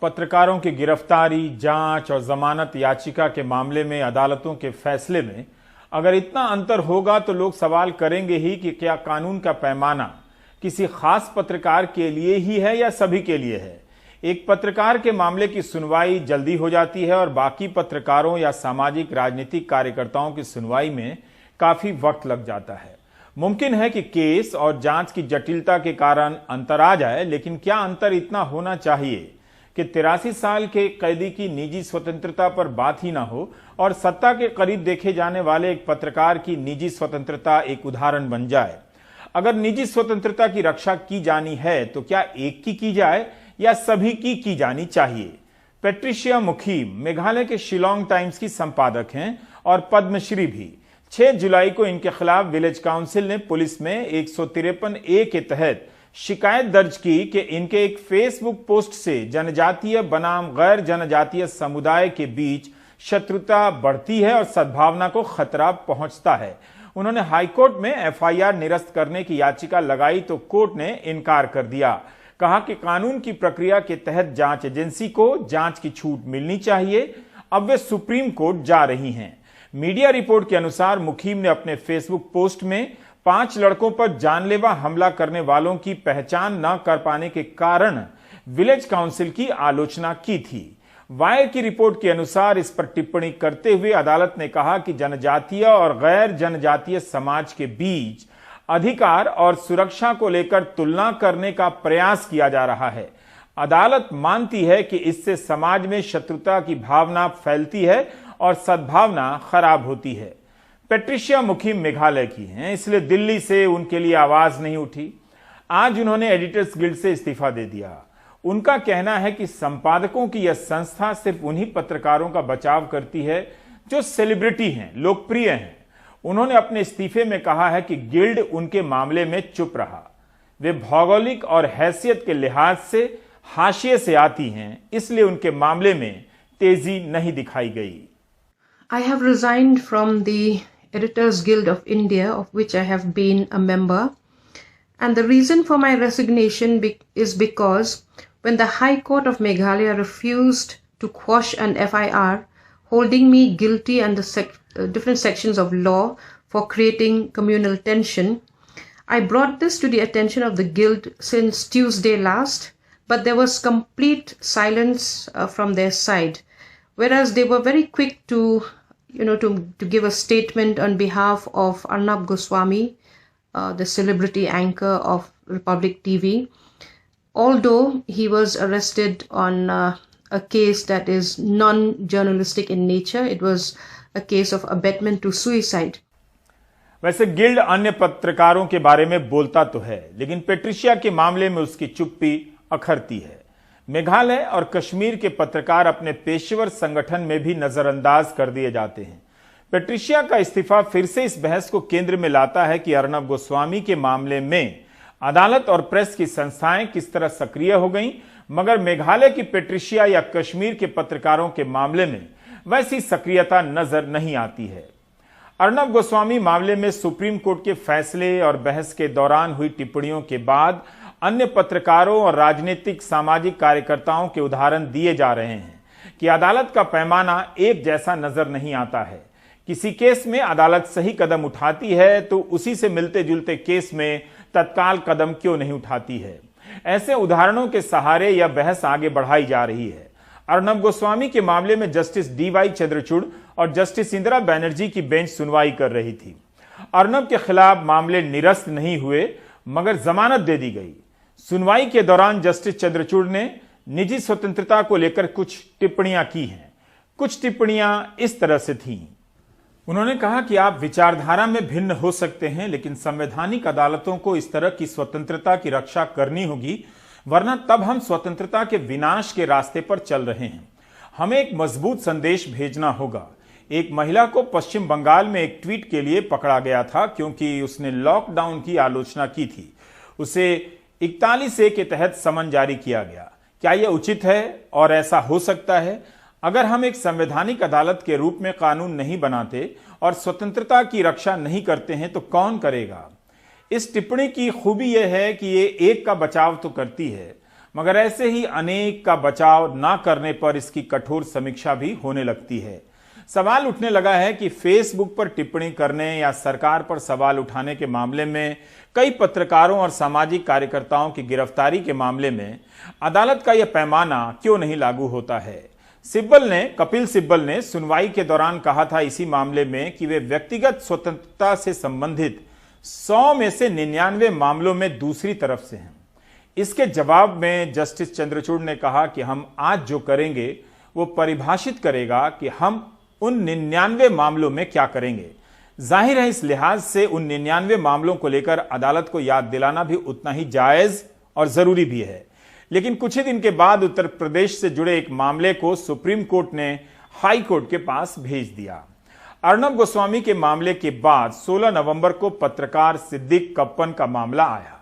पत्रकारों की गिरफ्तारी, जांच और जमानत याचिका के मामले में अदालतों के फैसले में अगर इतना अंतर होगा तो लोग सवाल करेंगे ही कि क्या कानून का पैमाना किसी खास पत्रकार के लिए ही है या सभी के लिए है। एक पत्रकार के मामले की सुनवाई जल्दी हो जाती है और बाकी पत्रकारों या सामाजिक राजनीतिक कार्यकर्ताओं की सुनवाई में काफी वक्त लग जाता है। मुमकिन है कि केस और जांच की जटिलता के कारण अंतर आ जाए, लेकिन क्या अंतर इतना होना चाहिए कि 83 साल के कैदी की निजी स्वतंत्रता पर बात ही ना हो और सत्ता के करीब देखे जाने वाले एक पत्रकार की निजी स्वतंत्रता एक उदाहरण बन जाए। अगर निजी स्वतंत्रता की रक्षा की जानी है तो क्या एक की जाए या सभी की जानी चाहिए। पेट्रिशिया मुखीम मेघालय के शिलोंग टाइम्स की संपादक हैं और पद्मश्री भी। 6 जुलाई को इनके खिलाफ विलेज काउंसिल ने पुलिस में 153A के तहत शिकायत दर्ज की कि इनके एक फेसबुक पोस्ट से जनजातीय बनाम गैर जनजातीय समुदाय के बीच शत्रुता बढ़ती है और सद्भावना को खतरा पहुंचता है। उन्होंने हाईकोर्ट में FIR निरस्त करने की याचिका लगाई तो कोर्ट ने इनकार कर दिया। कहा कि कानून की प्रक्रिया के तहत जांच एजेंसी को जांच की छूट मिलनी चाहिए। अब वे सुप्रीम कोर्ट जा रही हैं। मीडिया रिपोर्ट के अनुसार मुखीम ने अपने फेसबुक पोस्ट में 5 लड़कों पर जानलेवा हमला करने वालों की पहचान न कर पाने के कारण विलेज काउंसिल की आलोचना की थी। वायर की रिपोर्ट के अनुसार इस पर टिप्पणी करते हुए अदालत ने कहा कि जनजातीय और गैर जनजातीय समाज के बीच अधिकार और सुरक्षा को लेकर तुलना करने का प्रयास किया जा रहा है। अदालत मानती है कि इससे समाज में शत्रुता की भावना फैलती है और सद्भावना खराब होती है। पेट्रिशिया मुखीम मेघालय की हैं, इसलिए दिल्ली से उनके लिए आवाज नहीं उठी। आज उन्होंने एडिटर्स गिल्ड से इस्तीफा दे दिया। उनका कहना है कि संपादकों की यह संस्था सिर्फ उन्हीं पत्रकारों का बचाव करती है जो सेलिब्रिटी हैं, लोकप्रिय हैं। उन्होंने अपने इस्तीफे में कहा है कि गिल्ड उनके मामले में चुप रहा। वे भौगोलिक और हैसियत के लिहाज से हाशिए से आती हैं, इसलिए उनके मामले में तेजी नहीं दिखाई गई। I have resigned from the Editors Guild of India, of which I have been a member. And the reason for my resignation is because when the High Court of Meghalaya refused to quash an FIR holding me guilty under different sections of law for creating communal tension, I brought this to the attention of the Guild since Tuesday last, but there was complete silence from their side. Whereas they were very quick to give a statement on behalf of Arnab Goswami, the celebrity anchor of Republic TV. Although he was arrested on a case that is non-journalistic in nature, it was a case of abetment to suicide. वैसे guild अन्य पत्रकारों के बारे में बोलता तो है, लेकिन पेट्रिशिया के मामले में उसकी चुप्पी अखरती है। मेघालय और कश्मीर के पत्रकार अपने पेशेवर संगठन में भी नजरअंदाज कर दिए जाते हैं। पेट्रिशिया का इस्तीफा फिर से इस बहस को केंद्र में लाता है कि अर्नब गोस्वामी के मामले में अदालत और प्रेस की संस्थाएं किस तरह सक्रिय हो गईं, मगर मेघालय की पेट्रिशिया या कश्मीर के पत्रकारों के मामले में वैसी सक्रियता नजर नहीं आती है। अर्नब गोस्वामी मामले में सुप्रीम कोर्ट के फैसले और बहस के दौरान हुई टिप्पणियों के बाद अन्य पत्रकारों और राजनीतिक सामाजिक कार्यकर्ताओं के उदाहरण दिए जा रहे हैं कि अदालत का पैमाना एक जैसा नजर नहीं आता है। किसी केस में अदालत सही कदम उठाती है तो उसी से मिलते जुलते केस में तत्काल कदम क्यों नहीं उठाती है। ऐसे उदाहरणों के सहारे यह बहस आगे बढ़ाई जा रही है। अर्नब गोस्वामी के मामले में जस्टिस DY चंद्रचूड़ और जस्टिस इंदिरा बनर्जी की बेंच सुनवाई कर रही थी। अर्नब के खिलाफ मामले निरस्त नहीं हुए मगर जमानत दे दी गई। सुनवाई के दौरान जस्टिस चंद्रचूड़ ने निजी स्वतंत्रता को लेकर कुछ टिप्पणियां की हैं। कुछ टिप्पणियां इस तरह से थीं। उन्होंने कहा कि आप विचारधारा में भिन्न हो सकते हैं, लेकिन संवैधानिक अदालतों को इस तरह की स्वतंत्रता की रक्षा करनी होगी, वरना तब हम स्वतंत्रता के विनाश के रास्ते पर चल रहे हैं। हमें एक मजबूत संदेश भेजना होगा। एक महिला को पश्चिम बंगाल में एक ट्वीट के लिए पकड़ा गया था क्योंकि उसने लॉकडाउन की आलोचना की थी। उसे 41A के तहत समन जारी किया गया। क्या यह उचित है और ऐसा हो सकता है? अगर हम एक संवैधानिक अदालत के रूप में कानून नहीं बनाते और स्वतंत्रता की रक्षा नहीं करते हैं तो कौन करेगा? इस टिप्पणी की खूबी यह है कि ये एक का बचाव तो करती है मगर ऐसे ही अनेक का बचाव ना करने पर इसकी कठोर समीक्षा भी होने लगती है। सवाल उठने लगा है कि फेसबुक पर टिप्पणी करने या सरकार पर सवाल उठाने के मामले में कई पत्रकारों और सामाजिक कार्यकर्ताओं की गिरफ्तारी के मामले में अदालत का यह पैमाना क्यों नहीं लागू होता है। कपिल सिब्बल ने सुनवाई के दौरान कहा था इसी मामले में कि वे व्यक्तिगत स्वतंत्रता से संबंधित 100 में से 99 मामलों में दूसरी तरफ से हैं। इसके जवाब में जस्टिस चंद्रचूड़ ने कहा कि हम आज जो करेंगे वो परिभाषित करेगा कि हम उन 99 मामलों में क्या करेंगे। जाहिर है इस लिहाज से उन 99 मामलों को लेकर अदालत को याद दिलाना भी उतना ही जायज और जरूरी भी है। लेकिन कुछ ही दिन के बाद उत्तर प्रदेश से जुड़े एक मामले को सुप्रीम कोर्ट ने हाई कोर्ट के पास भेज दिया। अर्नब गोस्वामी के मामले के बाद 16 नवंबर को पत्रकार सिद्दीक कप्पन का मामला आया।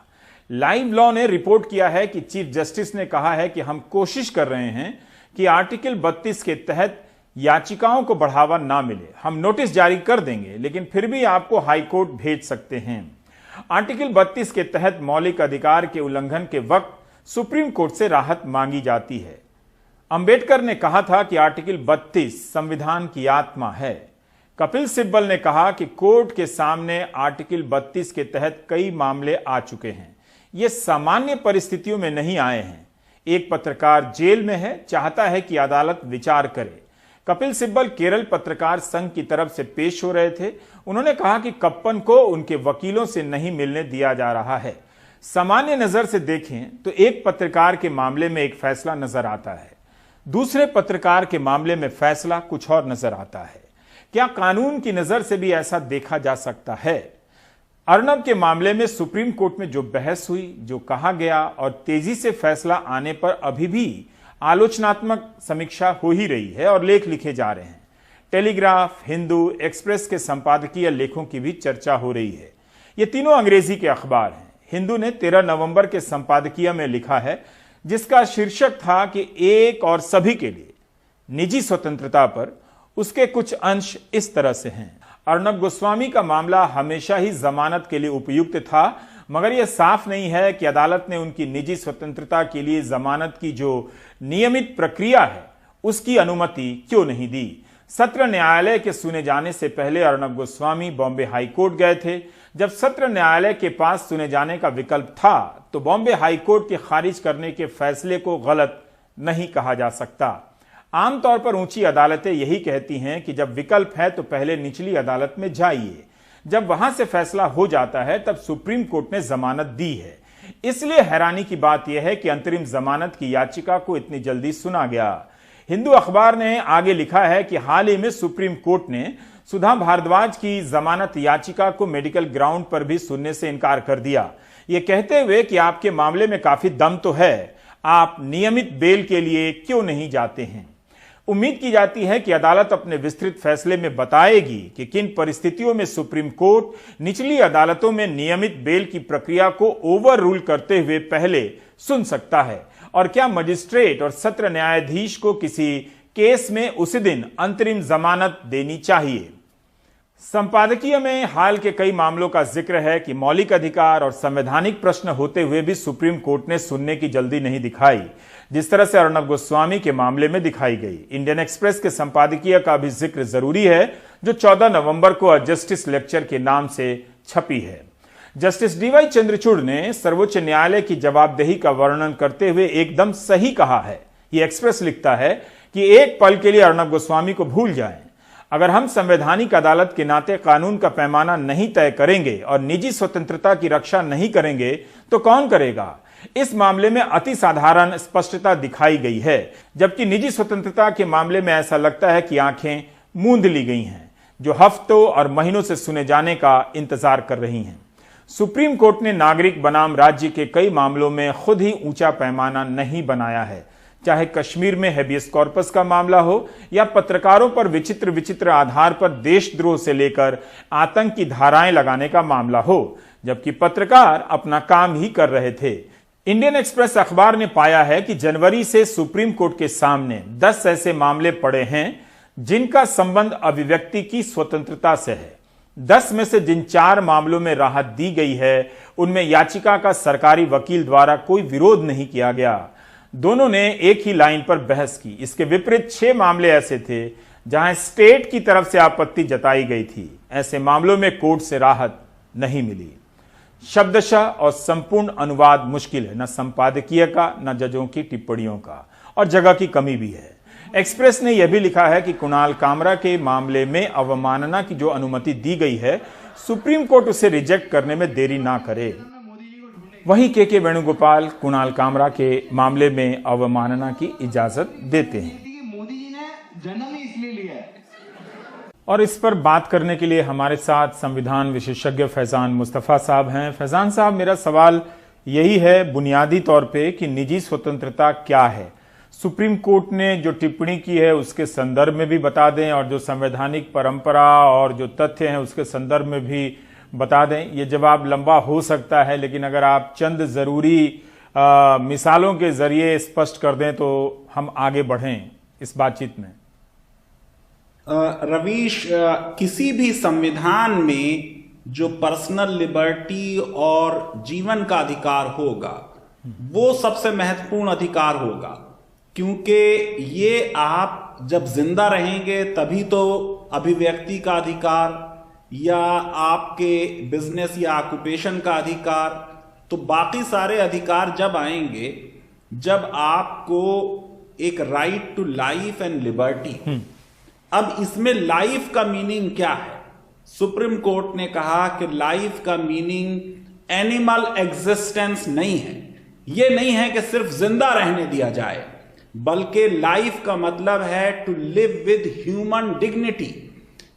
लाइव लॉ ने रिपोर्ट किया है कि चीफ जस्टिस ने कहा है कि हम कोशिश कर रहे हैं कि आर्टिकल 32 के तहत याचिकाओं को बढ़ावा ना मिले। हम नोटिस जारी कर देंगे लेकिन फिर भी आपको हाई कोर्ट भेज सकते हैं। आर्टिकल 32 के तहत मौलिक अधिकार के उल्लंघन के वक्त सुप्रीम कोर्ट से राहत मांगी जाती है। अंबेडकर ने कहा था कि आर्टिकल 32 संविधान की आत्मा है। कपिल सिब्बल ने कहा कि कोर्ट के सामने आर्टिकल 32 के तहत कई मामले आ चुके हैं, ये सामान्य परिस्थितियों में नहीं आए हैं। एक पत्रकार जेल में है, चाहता है कि अदालत विचार करे। कपिल सिब्बल केरल पत्रकार संघ की तरफ से पेश हो रहे थे। उन्होंने कहा कि कप्पन को उनके वकीलों से नहीं मिलने दिया जा रहा है। सामान्य नजर से देखें तो एक पत्रकार के मामले में एक फैसला नजर आता है, दूसरे पत्रकार के मामले में फैसला कुछ और नजर आता है। क्या कानून की नजर से भी ऐसा देखा जा सकता है? अर्नब के मामले में सुप्रीम कोर्ट में जो बहस हुई, जो कहा गया और तेजी से फैसला आने पर अभी भी आलोचनात्मक समीक्षा हो ही रही है और लेख लिखे जा रहे हैं। टेलीग्राफ, हिंदू, एक्सप्रेस के संपादकीय लेखों की भी चर्चा हो रही है। ये तीनों अंग्रेजी के अखबार हैं। हिंदू ने 13 नवंबर के संपादकीय में लिखा है, जिसका शीर्षक था कि एक और सभी के लिए निजी स्वतंत्रता पर उसके कुछ अंश इस तरह से हैं। अर्नब गोस्वामी का मामला हमेशा ही जमानत के लिए उपयुक्त था, मगर यह साफ नहीं है कि अदालत ने उनकी निजी स्वतंत्रता के लिए जमानत की जो नियमित प्रक्रिया है उसकी अनुमति क्यों नहीं दी। सत्र न्यायालय के सुने जाने से पहले अर्नब गोस्वामी बॉम्बे हाई कोर्ट गए थे। जब सत्र न्यायालय के पास सुने जाने का विकल्प था तो बॉम्बे हाई कोर्ट के खारिज करने के फैसले को गलत नहीं कहा जा सकता। आमतौर पर ऊंची अदालतें यही कहती हैं कि जब विकल्प है तो पहले निचली अदालत में जाइए। जब वहां से फैसला हो जाता है तब सुप्रीम कोर्ट ने जमानत दी है। इसलिए हैरानी की बात यह है कि अंतरिम जमानत की याचिका को इतनी जल्दी सुना गया। हिंदू अखबार ने आगे लिखा है कि हाल ही में सुप्रीम कोर्ट ने सुधा भारद्वाज की जमानत याचिका को मेडिकल ग्राउंड पर भी सुनने से इनकार कर दिया, ये कहते हुए कि आपके मामले में काफी दम तो है, आप नियमित बेल के लिए क्यों नहीं जाते हैं। उम्मीद की जाती है कि अदालत अपने विस्तृत फैसले में बताएगी कि किन परिस्थितियों में सुप्रीम कोर्ट निचली अदालतों में नियमित बेल की प्रक्रिया को ओवर रूल करते हुए पहले सुन सकता है और क्या मजिस्ट्रेट और सत्र न्यायाधीश को किसी केस में उसी दिन अंतरिम जमानत देनी चाहिए। संपादकीय में हाल के कई मामलों का जिक्र है कि मौलिक अधिकार और संवैधानिक प्रश्न होते हुए भी सुप्रीम कोर्ट ने सुनने की जल्दी नहीं दिखाई, जिस तरह से अर्नब गोस्वामी के मामले में दिखाई गई। इंडियन एक्सप्रेस के संपादकीय का भी जिक्र जरूरी है, जो 14 नवंबर को जस्टिस लेक्चर के नाम से छपी है। जस्टिस डीवाई चंद्रचूड़ ने सर्वोच्च न्यायालय की जवाबदेही का वर्णन करते हुए एकदम सही कहा है। ये एक्सप्रेस लिखता है कि एक पल के लिए अर्नब गोस्वामी को भूल जाएं। अगर हम संवैधानिक अदालत के नाते कानून का पैमाना नहीं तय करेंगे और निजी स्वतंत्रता की रक्षा नहीं करेंगे तो कौन करेगा। इस मामले में अति साधारण स्पष्टता दिखाई गई है, जबकि निजी स्वतंत्रता के मामले में ऐसा लगता है कि आंखें मूंद ली गई हैं, जो हफ्तों और महीनों से सुने जाने का इंतजार कर रही हैं। सुप्रीम कोर्ट ने नागरिक बनाम राज्य के कई मामलों में खुद ही ऊंचा पैमाना नहीं बनाया है, चाहे कश्मीर में हेबियस कॉर्पस का मामला हो या पत्रकारों पर विचित्र आधार पर देशद्रोह से लेकर आतंक की धाराएं लगाने का मामला हो, जबकि पत्रकार अपना काम ही कर रहे थे। इंडियन एक्सप्रेस अखबार ने पाया है कि जनवरी से सुप्रीम कोर्ट के सामने 10 ऐसे मामले पड़े हैं जिनका संबंध अभिव्यक्ति की स्वतंत्रता से है। 10 में से जिन 4 मामलों में राहत दी गई है उनमें याचिका का सरकारी वकील द्वारा कोई विरोध नहीं किया गया। दोनों ने एक ही लाइन पर बहस की। इसके विपरीत 6 मामले ऐसे थे जहां स्टेट की तरफ से आपत्ति जताई गई थी। ऐसे मामलों में कोर्ट से राहत नहीं मिली। शब्दशः और संपूर्ण अनुवाद मुश्किल है, न संपादकीय का, न जजों की टिप्पणियों का, और जगह की कमी भी है। एक्सप्रेस ने यह भी लिखा है कि कुणाल कामरा के मामले में अवमानना की जो अनुमति दी गई है, सुप्रीम कोर्ट उसे रिजेक्ट करने में देरी ना करे। वहीं के वेणुगोपाल कुणाल कामरा के मामले में अवमानना की इजाजत देते हैं। मोदी जी ने जन्म ही इसलिए लिया है। और इस पर बात करने के लिए हमारे साथ संविधान विशेषज्ञ फैजान मुस्तफा साहब हैं। फैजान साहब, मेरा सवाल यही है बुनियादी तौर पे कि निजी स्वतंत्रता क्या है। सुप्रीम कोर्ट ने जो टिप्पणी की है उसके संदर्भ में भी बता दें, और जो संवैधानिक परंपरा और जो तथ्य हैं उसके संदर्भ में भी बता दें। ये जवाब लंबा हो सकता है, लेकिन अगर आप चंद जरूरी मिसालों के जरिए स्पष्ट कर दें तो हम आगे बढ़ें इस बातचीत में। रवीश, किसी भी संविधान में जो पर्सनल लिबर्टी और जीवन का अधिकार होगा वो सबसे महत्वपूर्ण अधिकार होगा, क्योंकि ये आप जब जिंदा रहेंगे तभी तो अभिव्यक्ति का अधिकार या आपके बिजनेस या ऑक्यूपेशन का अधिकार, तो बाकी सारे अधिकार जब आएंगे जब आपको एक right to life and liberty. अब इसमें लाइफ का मीनिंग क्या है? सुप्रीम कोर्ट ने कहा कि लाइफ का मीनिंग एनिमल एग्जिस्टेंस नहीं है। यह नहीं है कि सिर्फ जिंदा रहने दिया जाए, बल्कि लाइफ का मतलब है to live with human dignity,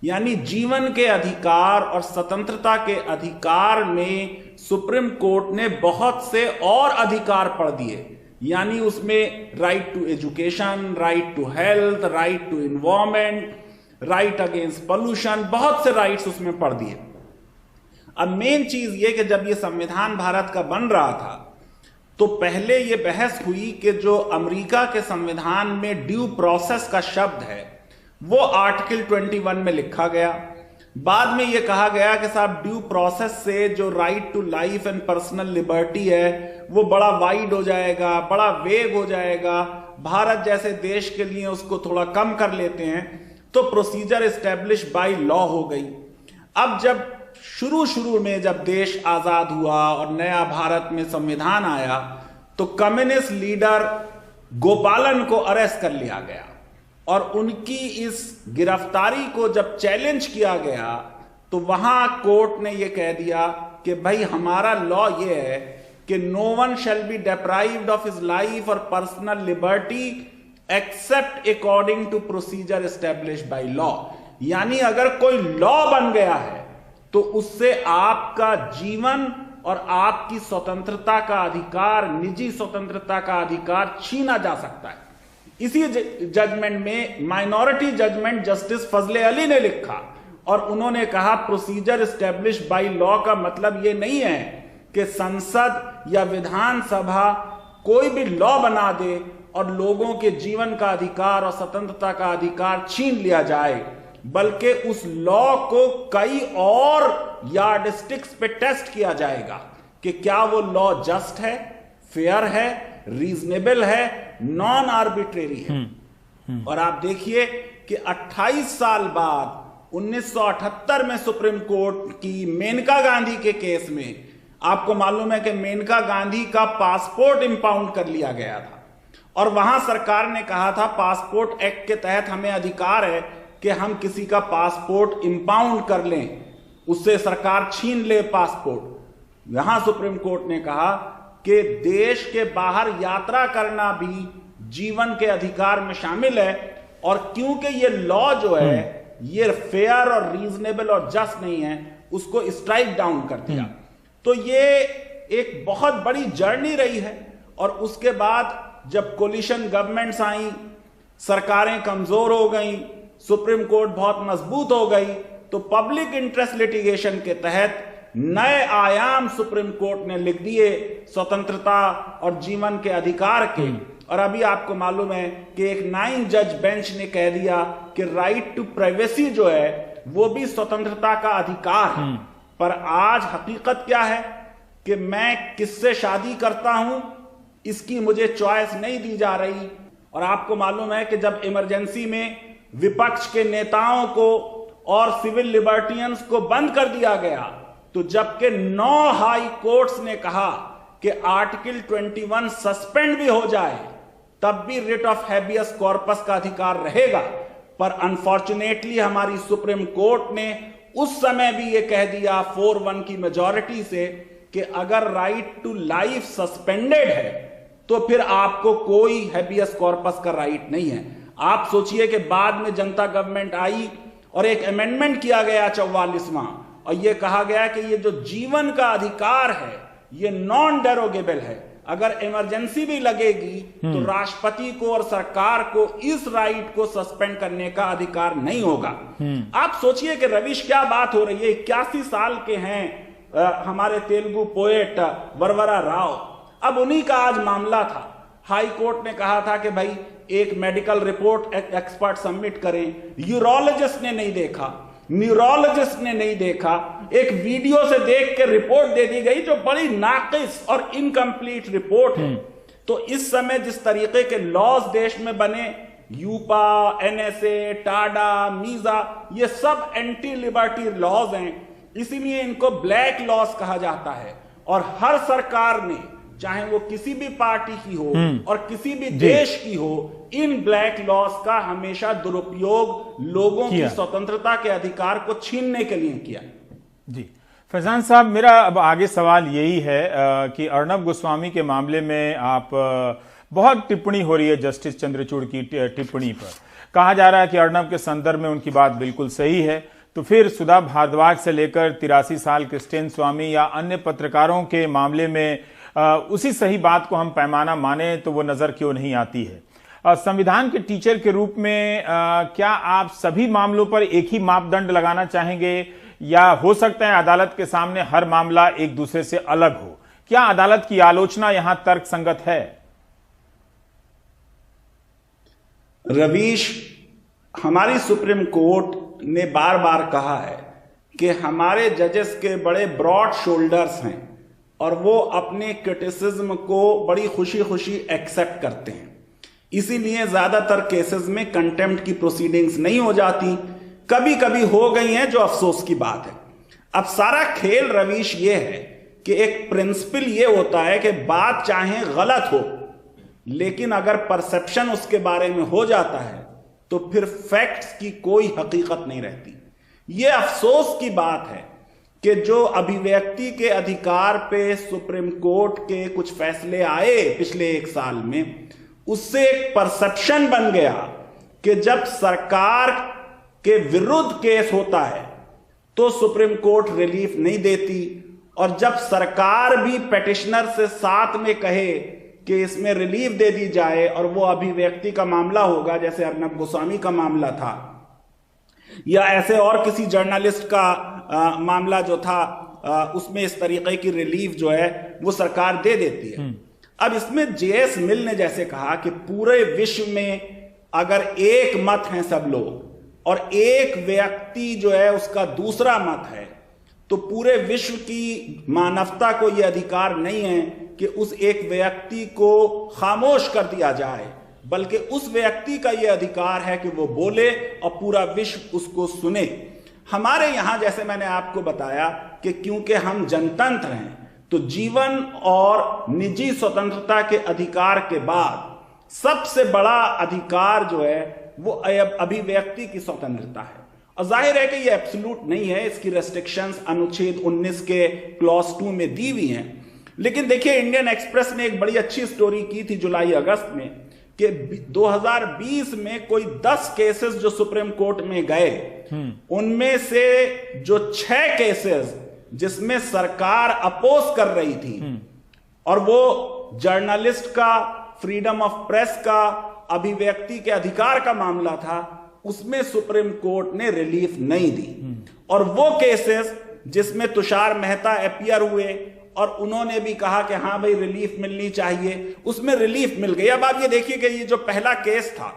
यानी जीवन के अधिकार और स्वतंत्रता के अधिकार में सुप्रीम कोर्ट ने बहुत से और अधिकार पढ़ दिए। यानी उसमें right to education, right to health, right to environment, right against pollution, बहुत से राइट्स उसमें पढ़ दिए। अब मेन चीज ये कि जब ये संविधान भारत का बन रहा था तो पहले ये बहस हुई कि जो अमेरिका के संविधान में ड्यू प्रोसेस का शब्द है वो आर्टिकल 21 में लिखा गया। बाद में यह कहा गया कि साहब ड्यू प्रोसेस से जो right to life and personal liberty है वो बड़ा वाइड हो जाएगा, बड़ा वेग हो जाएगा, भारत जैसे देश के लिए उसको थोड़ा कम कर लेते हैं, तो प्रोसीजर एस्टेब्लिश बाय लॉ हो गई। अब जब शुरू में जब देश आजाद हुआ और नया भारत में संविधान आया तो कम्युनिस्ट लीडर गोपालन को अरेस्ट कर लिया गया, और उनकी इस गिरफ्तारी को जब चैलेंज किया गया तो वहां कोर्ट ने यह कह दिया कि भाई हमारा लॉ यह है कि no one shall be deprived of his life और personal liberty except according to procedure establish by law. यानी अगर कोई लॉ बन गया है तो उससे आपका जीवन और आपकी स्वतंत्रता का अधिकार, निजी स्वतंत्रता का अधिकार छीना जा सकता है। इसी जजमेंट में माइनॉरिटी जजमेंट जस्टिस फजले अली ने लिखा और उन्होंने कहा प्रोसीजर एस्टेब्लिश बाय लॉ का मतलब यह नहीं है कि संसद या विधानसभा कोई भी लॉ बना दे और लोगों के जीवन का अधिकार और स्वतंत्रता का अधिकार छीन लिया जाए, बल्कि उस लॉ को कई और यार्डस्टिक्स पे टेस्ट किया जाएगा कि क्या वो लॉ जस्ट है, फेयर है, रीजनेबल है, नॉन आर्बिट्रेरी है। और आप देखिए कि 28 साल बाद 1978 में सुप्रीम कोर्ट की मेनका गांधी के केस में आपको मालूम है कि मेनका गांधी का पासपोर्ट इंपाउंड कर लिया गया था, और वहां सरकार ने कहा था पासपोर्ट एक्ट के तहत हमें अधिकार है कि हम किसी का पासपोर्ट इंपाउंड कर लें, उससे सरकार छीन ले पासपोर्ट। यहां सुप्रीम कोर्ट ने कहा कि देश के बाहर यात्रा करना भी जीवन के अधिकार में शामिल है, और क्योंकि ये लॉ जो है ये फेयर और रीजनेबल और जस्ट नहीं है, उसको स्ट्राइक डाउन कर दिया। तो ये एक बहुत बड़ी जर्नी रही है। और उसके बाद जब कोलिशन गवर्नमेंट्स आई, सरकारें कमजोर हो गई, सुप्रीम कोर्ट बहुत मजबूत हो गई, तो पब्लिक इंटरेस्ट लिटिगेशन के तहत नए आयाम सुप्रीम कोर्ट ने लिख दिए स्वतंत्रता और जीवन के अधिकार के। और अभी आपको मालूम है कि एक 9 जज बेंच ने कह दिया कि राइट टू प्राइवेसी जो है वो भी स्वतंत्रता का अधिकार है। पर आज हकीकत क्या है कि मैं किससे शादी करता हूं इसकी मुझे चॉइस नहीं दी जा रही। और आपको मालूम है कि जब इमरजेंसी में विपक्ष के नेताओं को और सिविल लिबर्टियंस को बंद कर दिया गया, तो जबकि 9 हाई कोर्ट्स ने कहा कि आर्टिकल 21 सस्पेंड भी हो जाए तब भी रिट ऑफ हैबियस कॉर्पस का अधिकार रहेगा। पर अनफॉर्चुनेटली हमारी सुप्रीम कोर्ट ने उस समय भी यह कह दिया 4-1 की मेजॉरिटी से कि अगर राइट टू लाइफ सस्पेंडेड है तो फिर आपको कोई हैबियस कॉर्पस का राइट नहीं है। आप सोचिए कि बाद में जनता गवर्नमेंट आई और एक अमेंडमेंट किया गया 44वां, और यह कहा गया कि यह जो जीवन का अधिकार है यह नॉन डेरोगेबल है। अगर इमरजेंसी भी लगेगी तो राष्ट्रपति को और सरकार को इस राइट को सस्पेंड करने का अधिकार नहीं होगा। आप सोचिए कि रवीश क्या बात हो रही है। 81 साल के हैं हमारे तेलुगु पोएट वरवरा राव, अब उन्हीं का आज मामला था। हाई कोर्ट ने कहा था कि भाई एक मेडिकल रिपोर्ट एक्सपर्ट सबमिट करें, यूरोलॉजिस्ट ने नहीं देखा, न्यूरोलॉजिस्ट ने नहीं देखा, एक वीडियो से देख के रिपोर्ट दे दी गई जो बड़ी नाकिस और इनकम्प्लीट रिपोर्ट है। तो इस समय जिस तरीके के लॉज देश में बने, यूपा, एनएसए, टाडा, मीजा, ये सब एंटी लिबर्टी लॉज हैं, इसीलिए इनको ब्लैक लॉज कहा जाता है। और हर सरकार ने, चाहे वो किसी भी पार्टी की हो और किसी भी देश की हो, इन ब्लैक लॉज का हमेशा दुरुपयोग लोगों की स्वतंत्रता के अधिकार को छीनने के लिए किया। जी फैजान साहब, मेरा अब आगे सवाल यही है कि अर्नब गोस्वामी के मामले में आप बहुत टिप्पणी हो रही है जस्टिस चंद्रचूड़ की टिप्पणी पर। कहा जा रहा है कि अर्नब के संदर्भ में उनकी बात बिल्कुल सही है, तो फिर सुधा भारद्वाज से लेकर 83 साल क्रिस्टियन स्वामी या अन्य पत्रकारों के मामले में उसी सही बात को हम पैमाना माने तो वो नजर क्यों नहीं आती है। संविधान के टीचर के रूप में क्या आप सभी मामलों पर एक ही मापदंड लगाना चाहेंगे, या हो सकता है अदालत के सामने हर मामला एक दूसरे से अलग हो? क्या अदालत की आलोचना यहां तर्कसंगत है? रवीश, हमारी सुप्रीम कोर्ट ने बार बार कहा है कि हमारे जजेस के बड़े ब्रॉड शोल्डर्स हैं और वो अपने क्रिटिसिज्म को बड़ी खुशी खुशी एक्सेप्ट करते हैं। इसीलिए ज्यादातर केसेस में कंटेम्प्ट की प्रोसीडिंग्स नहीं हो जाती, कभी कभी हो गई हैं, जो अफसोस की बात है। अब सारा खेल रवीश ये है कि एक प्रिंसिपल ये होता है कि बात चाहे गलत हो, लेकिन अगर परसेप्शन उसके बारे में हो जाता है तो फिर फैक्ट्स की कोई हकीकत नहीं रहती। यह अफसोस की बात है कि जो अभिव्यक्ति के अधिकार पे सुप्रीम कोर्ट के कुछ फैसले आए पिछले 1 साल में, उससे एक परसेप्शन बन गया कि जब सरकार के विरुद्ध केस होता है तो सुप्रीम कोर्ट रिलीफ नहीं देती, और जब सरकार भी पेटिशनर से साथ में कहे कि इसमें रिलीफ दे दी जाए और वो अभिव्यक्ति का मामला होगा, जैसे अर्नब गोस्वामी का मामला था या ऐसे और किसी जर्नलिस्ट का मामला जो था, उसमें इस तरीके की रिलीफ जो है वो सरकार दे देती है। अब इसमें जेएस मिल ने जैसे कहा कि पूरे विश्व में अगर एक मत है सब लोग और एक व्यक्ति जो है उसका दूसरा मत है, तो पूरे विश्व की मानवता को यह अधिकार नहीं है कि उस एक व्यक्ति को खामोश कर दिया जाए, बल्कि उस व्यक्ति का यह अधिकार है कि वो बोले और पूरा विश्व उसको सुने। हमारे यहां, जैसे मैंने आपको बताया, कि क्योंकि हम जनतंत्र हैं, तो जीवन और निजी स्वतंत्रता के अधिकार के बाद सबसे बड़ा अधिकार जो है वो अभिव्यक्ति की स्वतंत्रता है। और जाहिर है कि ये एब्सोल्यूट नहीं है, इसकी रेस्ट्रिक्शंस अनुच्छेद 19 के क्लॉज 2 में दी हुई हैं। लेकिन देखिए, इंडियन एक्सप्रेस ने एक बड़ी अच्छी स्टोरी की थी जुलाई अगस्त में कि 2020 में कोई 10 केसेस जो सुप्रीम कोर्ट में गए, उनमें से जो 6 केसेस जिसमें सरकार अपोज कर रही थी और वो जर्नलिस्ट का, फ्रीडम ऑफ प्रेस का, अभिव्यक्ति के अधिकार का मामला था, उसमें सुप्रीम कोर्ट ने रिलीफ नहीं दी। और वो केसेस जिसमें तुषार मेहता अपीयर हुए और उन्होंने भी कहा कि हाँ भाई रिलीफ मिलनी चाहिए, उसमें रिलीफ मिल गई। अब आप ये देखिए कि ये जो पहला केस था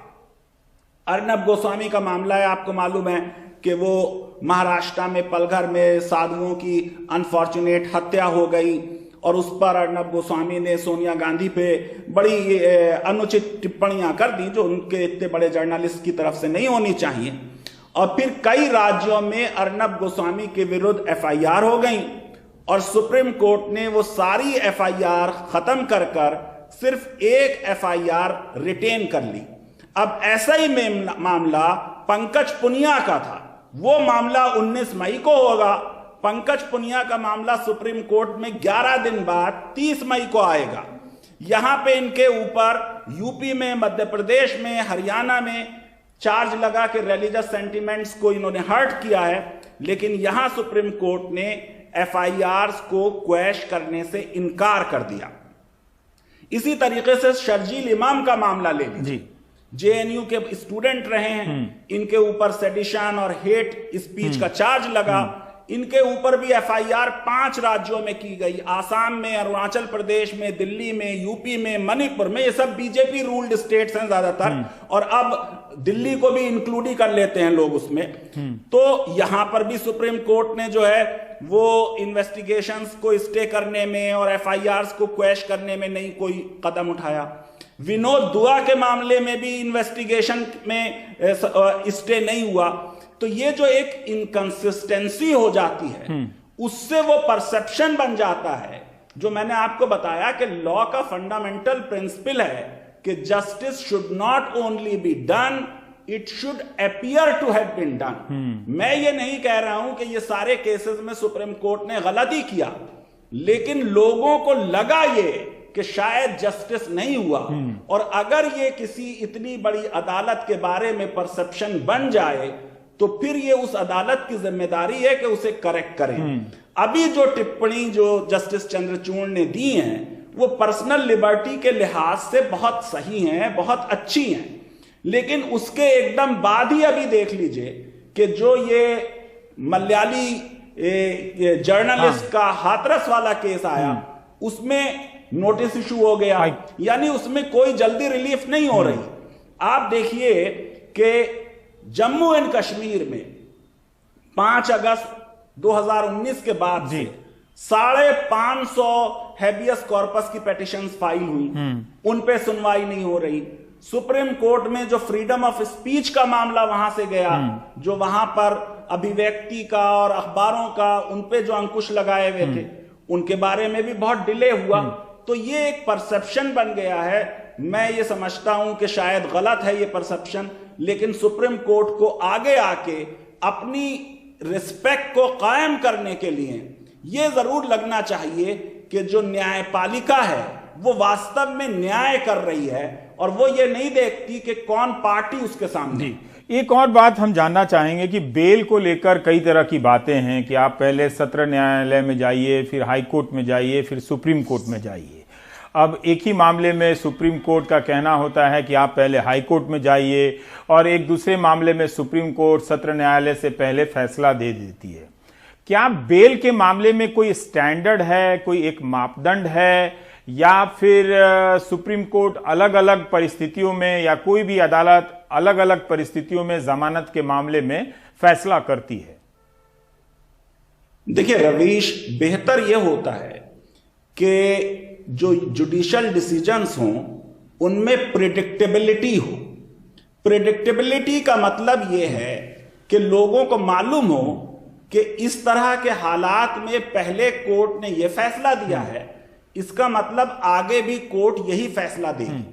अर्नब गोस्वामी का मामला है, आपको मालूम है कि वो महाराष्ट्र में पलघर में साधुओं की अनफॉर्चुनेट हत्या हो गई और उस पर अर्नब गोस्वामी ने सोनिया गांधी पे बड़ी अनुचित टिप्पणियां कर दी जो उनके इतने बड़े जर्नलिस्ट की तरफ से नहीं होनी चाहिए। और फिर कई राज्यों में अर्नब गोस्वामी के विरुद्ध एफआईआर हो गई और सुप्रीम कोर्ट ने वो सारी एफआईआर खत्म कर कर सिर्फ एक एफआईआर रिटेन कर ली। अब ऐसा ही मामला पंकज पुनिया का था, वो मामला 19 मई को होगा। पंकज पुनिया का मामला सुप्रीम कोर्ट में 11 दिन बाद 30 मई को आएगा। यहां पे इनके ऊपर यूपी में, मध्य प्रदेश में, हरियाणा में चार्ज लगा के रिलीजियस सेंटिमेंट्स को इन्होंने हर्ट किया है, लेकिन यहां सुप्रीम कोर्ट ने एफआईआर्स को क्वैश करने से इनकार कर दिया। इसी तरीके से शर्जील इमाम का मामला ले लीजिए, जेएनयू के स्टूडेंट रहे हैं, इनके ऊपर सेडिशन और हेट स्पीच का चार्ज लगा। इनके ऊपर भी एफआईआर 5 राज्यों में की गई, आसाम में, अरुणाचल प्रदेश में, दिल्ली में, यूपी में, मणिपुर में। ये सब बीजेपी रूल्ड स्टेट्स हैं ज्यादातर, और अब दिल्ली को भी इंक्लूड ही कर लेते हैं लोग उसमें। तो यहां पर भी सुप्रीम कोर्ट ने जो है वो इन्वेस्टिगेशंस को स्टे करने में और एफआईआर्स को क्वैश करने में नहीं कोई कदम उठाया। विनोद दुआ के मामले में भी इन्वेस्टिगेशन में स्टे नहीं हुआ। तो ये जो एक इनकंसिस्टेंसी हो जाती है, उससे वो परसेप्शन बन जाता है जो मैंने आपको बताया कि लॉ का फंडामेंटल प्रिंसिपल है कि justice should not only be done, it should appear to have been done. मैं ये नहीं कह रहा हूं कि ये सारे केसेस में सुप्रीम कोर्ट ने गलती किया, लेकिन लोगों को लगा ये कि शायद जस्टिस नहीं हुआ। और अगर ये किसी इतनी बड़ी अदालत के बारे में परसेप्शन बन जाए तो फिर ये उस अदालत की जिम्मेदारी है कि उसे करेक्ट करें। अभी जो टिप्पणी जो जस्टिस चंद्रचूड़ ने दी है वो पर्सनल लिबर्टी के लिहाज से बहुत सही हैं, बहुत अच्छी हैं, लेकिन उसके एकदम बाद ही अभी देख लीजिए कि जो ये मलयाली जर्नलिस्ट का हाथरस वाला केस आया, उसमें नोटिस इशू हो गया, यानी उसमें कोई जल्दी रिलीफ नहीं हो रही। आप देखिए कि जम्मू एंड कश्मीर में 5 अगस्त 2019 के बाद से 550 हैबियस कॉर्पस की पेटिशंस फाइल हुई, उन पे सुनवाई नहीं हो रही। सुप्रीम कोर्ट में जो फ्रीडम ऑफ स्पीच का मामला वहां से गया, जो वहां पर अभिव्यक्ति का और अखबारों का उन पे जो अंकुश लगाए हुए थे, उनके बारे में भी बहुत डिले हुआ। तो ये एक परसेप्शन बन गया है। मैं ये समझता हूं कि शायद गलत है ये परसेप्शन, लेकिन सुप्रीम कोर्ट को आगे आके अपनी रिस्पेक्ट को कायम करने के लिए ये जरूर लगना चाहिए कि जो न्यायपालिका है वो वास्तव में न्याय कर रही है और वो ये नहीं देखती कि कौन पार्टी उसके सामने। एक और बात हम जानना चाहेंगे कि बेल को लेकर कई तरह की बातें हैं कि आप पहले सत्र न्यायालय में जाइए, फिर हाई कोर्ट में जाइए, फिर सुप्रीम कोर्ट में जाइए। अब एक ही मामले में सुप्रीम कोर्ट का कहना होता है कि आप पहले हाई कोर्ट में जाइए, और एक दूसरे मामले में सुप्रीम कोर्ट सत्र न्यायालय से पहले फैसला दे देती है। क्या बेल के मामले में कोई स्टैंडर्ड है, कोई एक मापदंड है, या फिर सुप्रीम कोर्ट अलग अलग परिस्थितियों में या कोई भी अदालत अलग अलग परिस्थितियों में जमानत के मामले में फैसला करती है? देखिए रवीश, बेहतर यह होता है कि जो जुडिशियल डिसीजंस हों उनमें प्रिडिक्टेबिलिटी हो। प्रिडिक्टेबिलिटी का मतलब यह है कि लोगों को मालूम हो कि इस तरह के हालात में पहले कोर्ट ने यह फैसला दिया है, इसका मतलब आगे भी कोर्ट यही फैसला देगी।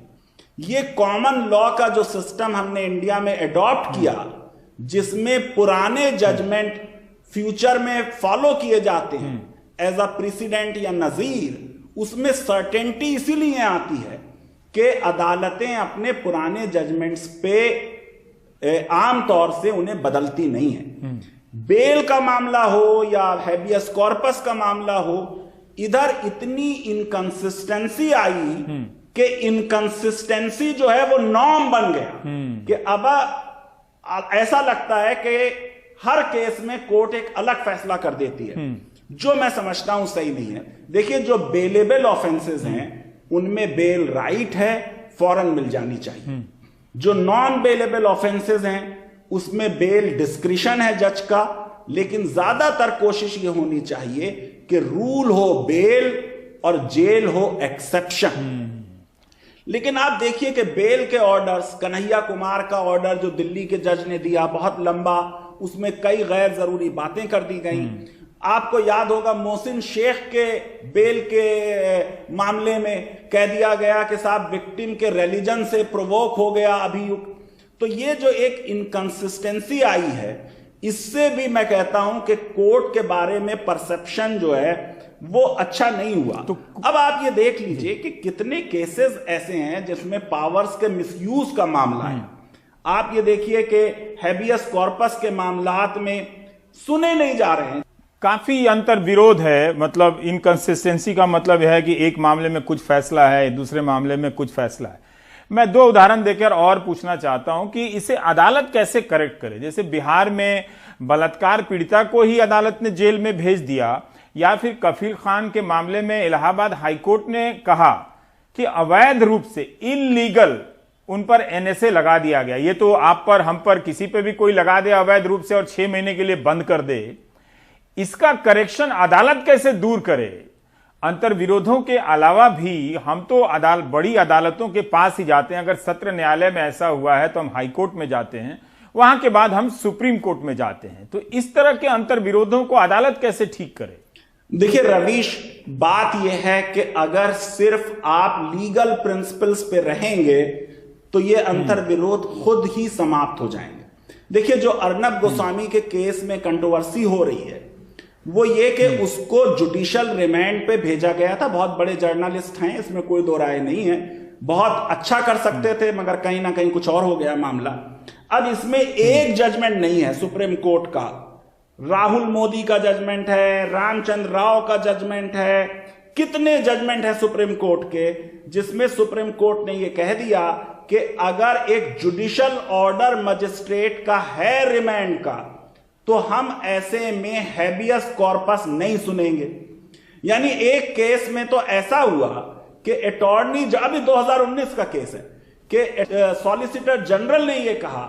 ये कॉमन लॉ का जो सिस्टम हमने इंडिया में एडॉप्ट किया, जिसमें पुराने जजमेंट फ्यूचर में फॉलो किए जाते हैं एज अ प्रेसिडेंट या नजीर, उसमें सर्टेनिटी इसीलिए आती है कि अदालतें अपने पुराने जजमेंट्स पे आमतौर से उन्हें बदलती नहीं है। बेल का मामला हो या हैबियस कॉर्पस का मामला हो, इधर इतनी इनकंसिस्टेंसी आई कि इनकंसिस्टेंसी जो है वो नॉर्म बन गया कि अब ऐसा लगता है कि हर केस में कोर्ट एक अलग फैसला कर देती है, जो मैं समझता हूं सही नहीं है। देखिए, जो बेलेबल ऑफेंसेस हैं उनमें बेल राइट है, फौरन मिल जानी चाहिए। जो नॉन बेलेबल ऑफेंसेस हैं उसमें बेल डिस्क्रिशन है जज का, लेकिन ज्यादातर कोशिश ये होनी चाहिए कि रूल हो बेल और जेल हो एक्सेप्शन। लेकिन आप देखिए कि बेल के ऑर्डर्स, कन्हैया कुमार का ऑर्डर जो दिल्ली के जज ने दिया, बहुत लंबा, उसमें कई गैर जरूरी बातें कर दी गई। आपको याद होगा मोहसिन शेख के बेल के मामले में कह दिया गया कि साहब विक्टिम के रिलीजन से प्रोवोक हो गया अभियुक्त। तो ये जो एक इनकंसिस्टेंसी आई है, इससे भी मैं कहता हूं कि कोर्ट के बारे में परसेप्शन जो है वो अच्छा नहीं हुआ। तो अब आप ये देख लीजिए कि कितने केसेस ऐसे हैं जिसमें पावर्स के मिसयूज का मामला है। आप ये देखिए कि हैबियस कॉर्पस के मामलात में सुने नहीं जा रहे हैं। काफी अंतर विरोध है, मतलब इनकंसिस्टेंसी का मतलब है कि एक मामले में कुछ फैसला है, दूसरे मामले में कुछ फैसला है। मैं दो उदाहरण देकर और पूछना चाहता हूं कि इसे अदालत कैसे करेक्ट करे। जैसे बिहार में बलात्कार पीड़िता को ही अदालत ने जेल में भेज दिया, या फिर कफील खान के मामले में इलाहाबाद हाईकोर्ट ने कहा कि अवैध रूप से इनलीगल उन पर एनएसए लगा दिया गया। ये तो आप पर, हम पर, किसी पे भी कोई लगा दे अवैध रूप से और 6 महीने के लिए बंद कर दे, इसका करेक्शन अदालत कैसे दूर करे। अंतर विरोधों के अलावा भी हम तो बड़ी अदालतों के पास ही जाते हैं। अगर सत्र न्यायालय में ऐसा हुआ है तो हम हाईकोर्ट में जाते हैं, वहां के बाद हम सुप्रीम कोर्ट में जाते हैं। तो इस तरह के अंतर विरोधों को अदालत कैसे ठीक करे। देखिए रवीश, बात यह है कि अगर सिर्फ आप लीगल प्रिंसिपल्स पे रहेंगे तो ये अंतर विरोध खुद ही समाप्त हो जाएंगे। देखिए जो अर्नब गोस्वामी के केस में कंट्रोवर्सी हो रही है वो ये कि उसको जुडिशियल रिमांड पे भेजा गया था। बहुत बड़े जर्नलिस्ट हैं, इसमें कोई दो राय नहीं है, बहुत अच्छा कर सकते थे, मगर कहीं ना कहीं कुछ और हो गया मामला। अब इसमें एक जजमेंट नहीं है सुप्रीम कोर्ट का, राहुल मोदी का जजमेंट है, रामचंद्र राव का जजमेंट है, कितने जजमेंट है सुप्रीम कोर्ट के, जिसमें सुप्रीम कोर्ट ने यह कह दिया कि अगर एक जुडिशियल ऑर्डर मजिस्ट्रेट का है रिमांड का तो हम ऐसे में हैबियस कॉर्पस नहीं सुनेंगे। यानी एक केस में तो ऐसा हुआ कि अटॉर्नी, अभी 2019 का केस है, कि सॉलिसिटर जनरल ने यह कहा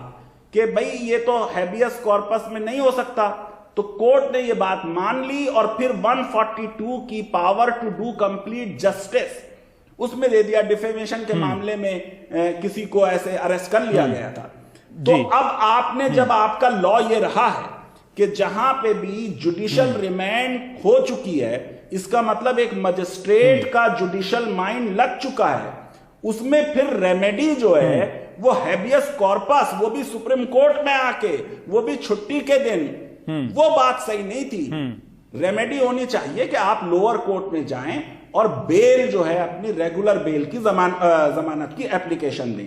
कि भाई ये तो हैबियस कॉर्पस में नहीं हो सकता, तो कोर्ट ने यह बात मान ली और फिर 142 की power to do complete justice उसमें दे दिया। डिफेमेशन के मामले में किसी को ऐसे अरेस्ट कर लिया गया था। तो अब आपने, जब आपका लॉ ये रहा है कि जहां पे भी जुडिशियल रिमांड हो चुकी है, इसका मतलब एक मजिस्ट्रेट का जुडिशियल माइंड लग चुका है, उसमें फिर रेमेडी जो है वो हैबियस कॉर्पस, वो भी सुप्रीम कोर्ट में आके, वो भी छुट्टी के दिन, वो बात सही नहीं थी। रेमेडी होनी चाहिए कि आप लोअर कोर्ट में जाएं और बेल जो है अपनी रेगुलर बेल की जमानत की एप्लीकेशन दें।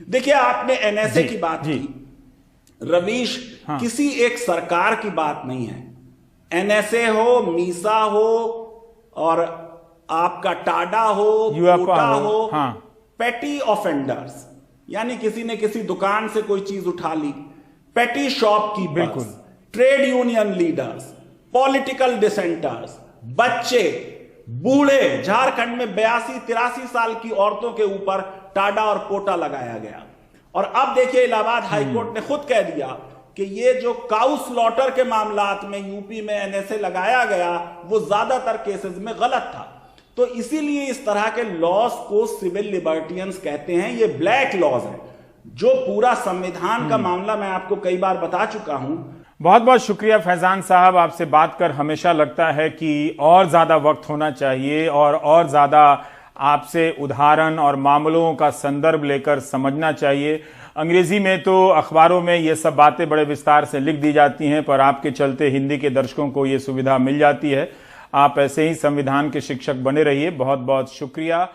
देखिए आपने एनएसए की बात की रवीश, किसी एक सरकार की बात नहीं है। एनएसए हो, मीसा हो और आपका टाडा हो, कोटा हो, पेटी ऑफेंडर्स, यानी किसी ने किसी दुकान से कोई चीज उठा ली, पेटी shopkeepers, trade union leaders, political dissenters, बच्चे, बूढ़े, झारखंड में 82-83 साल की औरतों के ऊपर टाडा और पोटा लगाया गया। और अब देखिए इलाहाबाद हाईकोर्ट ने खुद कह दिया कि ये जो काउ स्लॉटर के मामलात में यूपी में एनएसए लगाया गया वो ज्यादातर केसेस में गलत था। तो इसीलिए इस तरह के लॉज को सिविल लिबर्टियंस कहते हैं, ये ब्लैक लॉज है। जो पूरा संविधान का मामला मैं आपको कई बार बता चुका हूं। बहुत बहुत शुक्रिया फैजान साहब, आपसे बात कर हमेशा लगता है कि और ज्यादा वक्त होना चाहिए और ज्यादा आपसे उदाहरण और मामलों का संदर्भ लेकर समझना चाहिए। अंग्रेजी में तो अखबारों में ये सब बातें बड़े विस्तार से लिख दी जाती हैं, पर आपके चलते हिंदी के दर्शकों को ये सुविधा मिल जाती है। आप ऐसे ही संविधान के शिक्षक बने रहिए। बहुत बहुत शुक्रिया।